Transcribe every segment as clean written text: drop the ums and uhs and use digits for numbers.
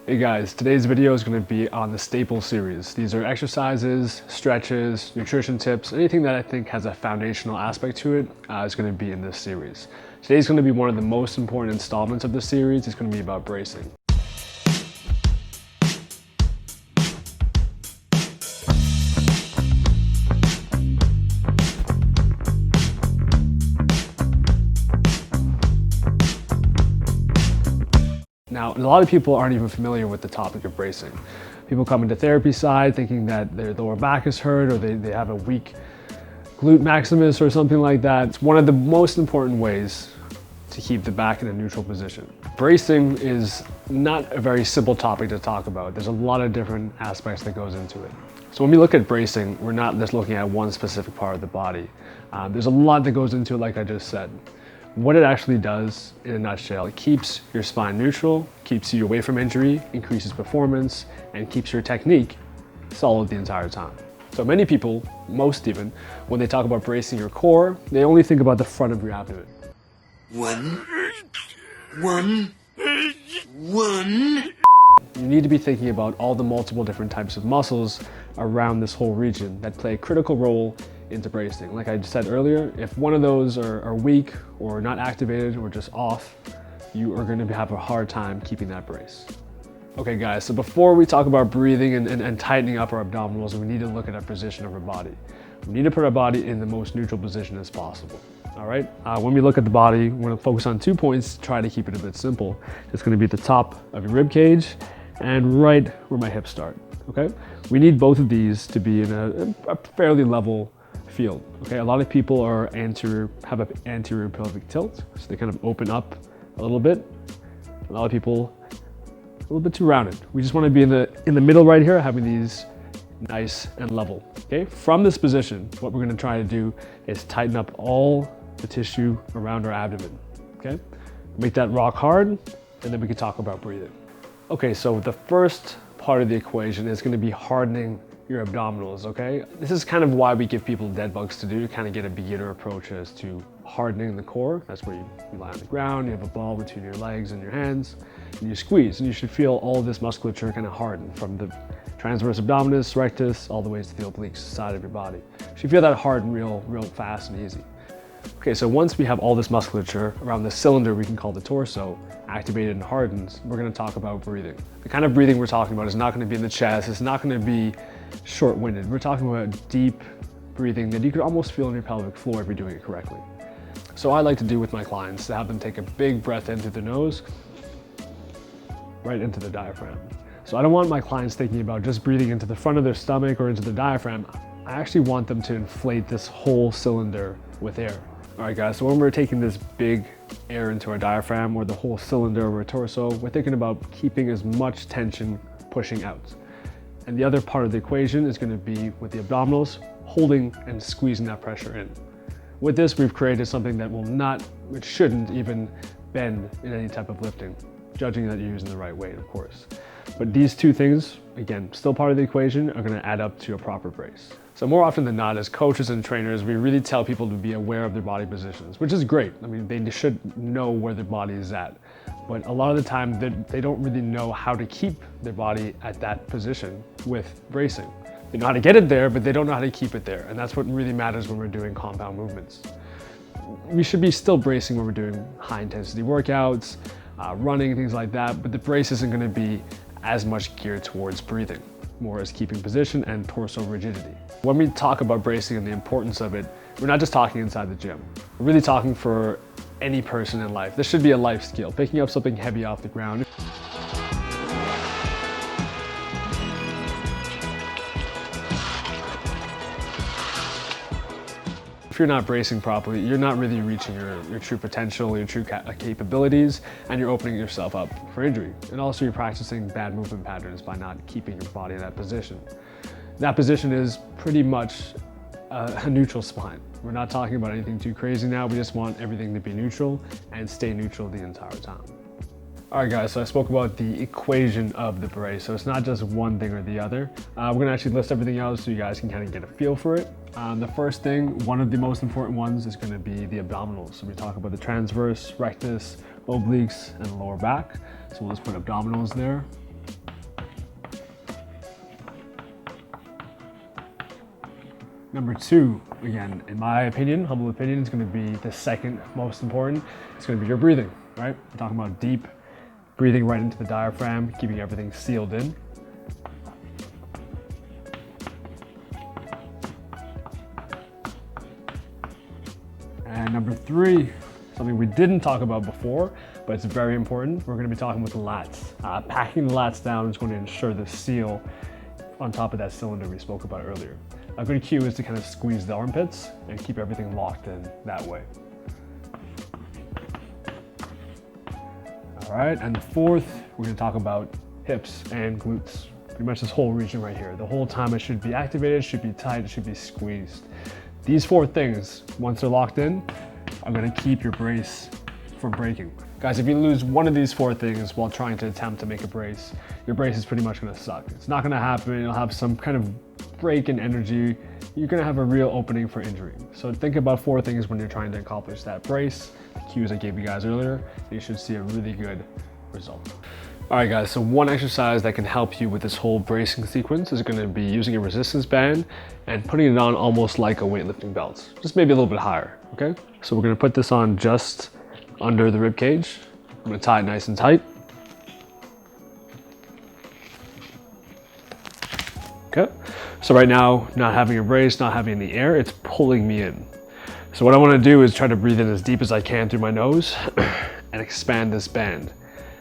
Hey guys, today's video is going to be on the Staple series. These are exercises, stretches, nutrition tips, anything that I think has a foundational aspect to it is going to be in this series. Today's going to be one of the most important installments of the series. It's going to be about bracing. Now, a lot of people aren't even familiar with the topic of bracing. People come into therapy side thinking that their lower back is hurt or they have a weak glute maximus or something like that. It's one of the most important ways to keep the back in a neutral position. Bracing is not a very simple topic to talk about. There's a lot of different aspects that goes into it. So when we look at bracing, we're not just looking at one specific part of the body. There's a lot that goes into it, like I just said. What it actually does, in a nutshell, it keeps your spine neutral, keeps you away from injury, increases performance, and keeps your technique solid the entire time. So many people, most even, when they talk about bracing your core, they only think about the front of your abdomen. One. You need to be thinking about all the multiple different types of muscles around this whole region that play a critical role into bracing. Like I said earlier, if one of those are weak or not activated or just off, you are going to have a hard time keeping that brace. Okay guys, so before we talk about breathing and tightening up our abdominals, we need to look at our position of our body. We need to put our body in the most neutral position as possible. All right, when we look at the body, we're going to focus on 2 points, try to keep it a bit simple. It's going to be at the top of your rib cage and right where my hips start, okay? We need both of these to be in a fairly level field, okay? A lot of people have an anterior pelvic tilt, so they kind of open up a little bit. A lot of people a little bit too rounded. We just want to be in the middle right here, having these nice and level, okay? From this position, what we're going to try to do is tighten up all the tissue around our abdomen, okay? Make that rock hard, and then we can talk about breathing. Okay, so the first part of the equation is going to be hardening your abdominals, okay? This is kind of why we give people dead bugs to do, to kind of get a beginner approach as to hardening the core. That's where you lie on the ground, you have a ball between your legs and your hands, and you squeeze, and you should feel all of this musculature kind of harden from the transverse abdominis, rectus, all the way to the obliques side of your body. You should feel that harden real fast and easy. Okay, so once we have all this musculature around the cylinder we can call the torso activated and hardened, we're going to talk about breathing. The kind of breathing we're talking about is not going to be in the chest, it's not going to be short-winded. We're talking about deep breathing that you could almost feel in your pelvic floor if you're doing it correctly. So I like to do with my clients to have them take a big breath in through the nose, right into the diaphragm. So I don't want my clients thinking about just breathing into the front of their stomach or into the diaphragm. I actually want them to inflate this whole cylinder with air. All right guys, so when we're taking this big air into our diaphragm or the whole cylinder of our torso, we're thinking about keeping as much tension pushing out. And the other part of the equation is going to be with the abdominals, holding and squeezing that pressure in. With this, we've created something that it shouldn't even bend in any type of lifting, judging that you're using the right weight, of course. But these two things, again, still part of the equation, are going to add up to a proper brace. So more often than not, as coaches and trainers, we really tell people to be aware of their body positions, which is great. I mean, they should know where their body is at. But a lot of the time, they don't really know how to keep their body at that position with bracing. They know how to get it there, but they don't know how to keep it there. And that's what really matters when we're doing compound movements. We should be still bracing when we're doing high intensity workouts, running, things like that, but the brace isn't going to be as much geared towards breathing, more as keeping position and torso rigidity. When we talk about bracing and the importance of it, we're not just talking inside the gym. We're really talking for any person in life. This should be a life skill, picking up something heavy off the ground. If you're not bracing properly, you're not really reaching your true potential, your true capabilities, and you're opening yourself up for injury. And also you're practicing bad movement patterns by not keeping your body in that position. That position is pretty much a neutral spine. We're not talking about anything too crazy now. We just want everything to be neutral and stay neutral the entire time. All right guys, so I spoke about the equation of the brace. So it's not just one thing or the other. We're gonna actually list everything else so you guys can kind of get a feel for it. The first thing, one of the most important ones, is gonna be the abdominals. So we talk about the transverse, rectus, obliques, and lower back. So we'll just put abdominals there. Number two, again, in my opinion, humble opinion, is going to be the second most important. It's going to be your breathing, right? We're talking about deep breathing right into the diaphragm, keeping everything sealed in. And number three, something we didn't talk about before, but it's very important. We're going to be talking with the lats. Packing the lats down is going to ensure the seal on top of that cylinder we spoke about earlier. A good cue is to kind of squeeze the armpits and keep everything locked in that way. All right, and the fourth, we're going to talk about hips and glutes. Pretty much this whole region right here. The whole time it should be activated, should be tight, it should be squeezed. These four things, once they're locked in, are going to keep your brace from breaking. Guys, if you lose one of these four things while trying to attempt to make a brace, your brace is pretty much going to suck. It's not going to happen. You'll have some kind of break in energy. You're going to have a real opening for injury. So think about four things when you're trying to accomplish that brace. The cues I gave you guys earlier, and you should see a really good result. All right, guys, so one exercise that can help you with this whole bracing sequence is going to be using a resistance band and putting it on almost like a weightlifting belt, just maybe a little bit higher, okay? So we're going to put this on just under the rib cage. I'm going to tie it nice and tight. Okay, so right now, not having a brace, not having the air, it's pulling me in. So what I want to do is try to breathe in as deep as I can through my nose and expand this band.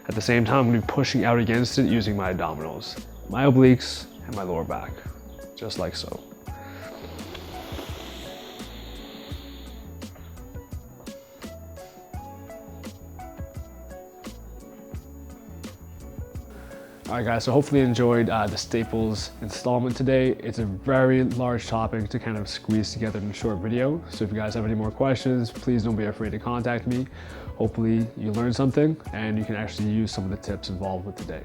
At the same time, I'm going to be pushing out against it using my abdominals, my obliques, and my lower back, just like so. All right, guys, so hopefully you enjoyed the staples installment today. It's a very large topic to kind of squeeze together in a short video. So if you guys have any more questions, please don't be afraid to contact me. Hopefully you learned something and you can actually use some of the tips involved with today.